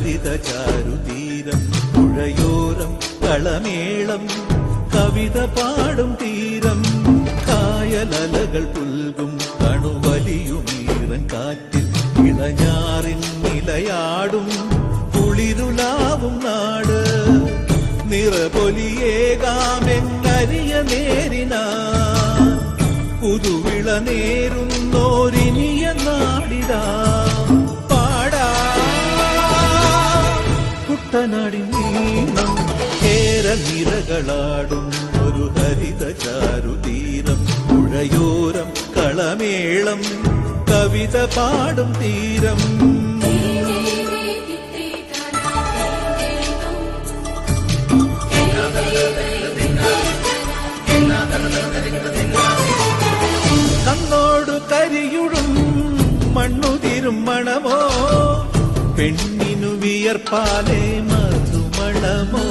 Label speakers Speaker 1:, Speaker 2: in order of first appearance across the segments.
Speaker 1: ഹരിത ചാരുതീരം പുഴയോരം കളമേളം കവിത പാടും തീരം കായലലകൾ പുൽകും കണുവലിയുമീറൻ കാറ്റിൽ ഇളഞ്ഞാറിൻ നിലയാടും കുളിരുലാവും നാട് നിറപൊലിയേകാമെന്നരിയ നേരിനാ പുതുവിള നേരുന്നോരിനിയ നാടിതാ പാടാ കുട്ടനാടിൻ നീളം കേരനിരകളാടും ഒരു ഹരിത ചാരുതീരം പുഴയോരം കളമേളം കവിത പാടും തീരം കണ്ണോടു കരിയുടും മണ്ണുതിരും മണമോ പെണ്ണിനു വിയർപ്പാലേ മധുമണമോ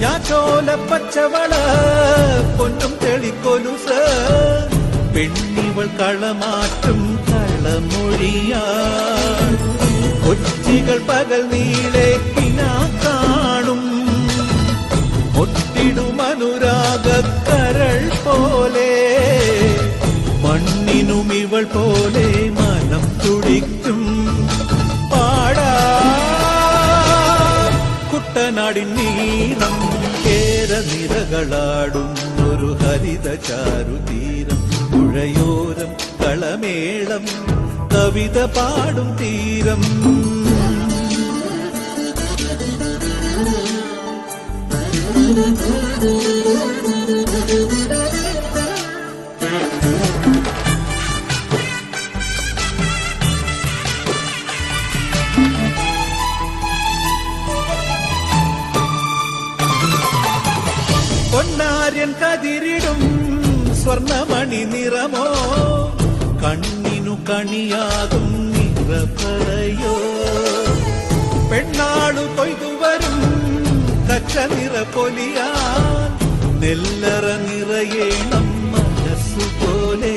Speaker 1: ഞാച്ചോല പച്ചവള പൊന്നും തെളിക്കൊലുസ പെണ്ണിവൾ കളമാറ്റും കളമൊഴിയാ കൊച്ചികൾ പകൽ നീളെ കിനാ കാണും ഒട്ടിടും അനുരാഗക്കരൾ പോലെ മണ്ണിനും ഇവൾ പോലെ മനം തുടിക്കും പാടാ കുട്ടനാടിൻ നീളം കേരനിരകളാടും ഒരു ഹരിത ചാരുതീരം പുഴയോരം കളമേളം കവിത പാടും തീരം പൊന്നാര്യൻ കതിരിടും സ്വർണമണി നിറമോ കണ്ണിനു കണിയാകും നിറപറയോ പെണ്ണാളു കൊയ്തുവരും കച്ച നിറ പൊലിയാൻ നെല്ലറ നിറയേണം മനസ്സുപോലെ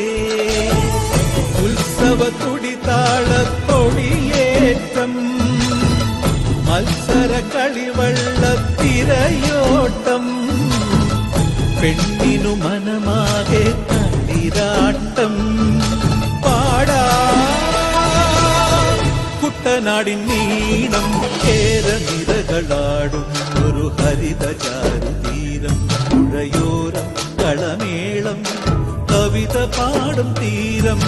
Speaker 1: ഉത്സവ തുടിതാളത്തൊടിയേറ്റം മത്സര കളിവള്ളത്തിരയോട്ടം പെണ്ണിനു മനമാകെ കളിരാട്ടം പാടാ കുട്ടനാടിൻ നീളം കേരനിരകളാടും ഒരു ഹരിത ചാരുതീരം പുഴയോരം കളമേളം കവിത പാടും തീരം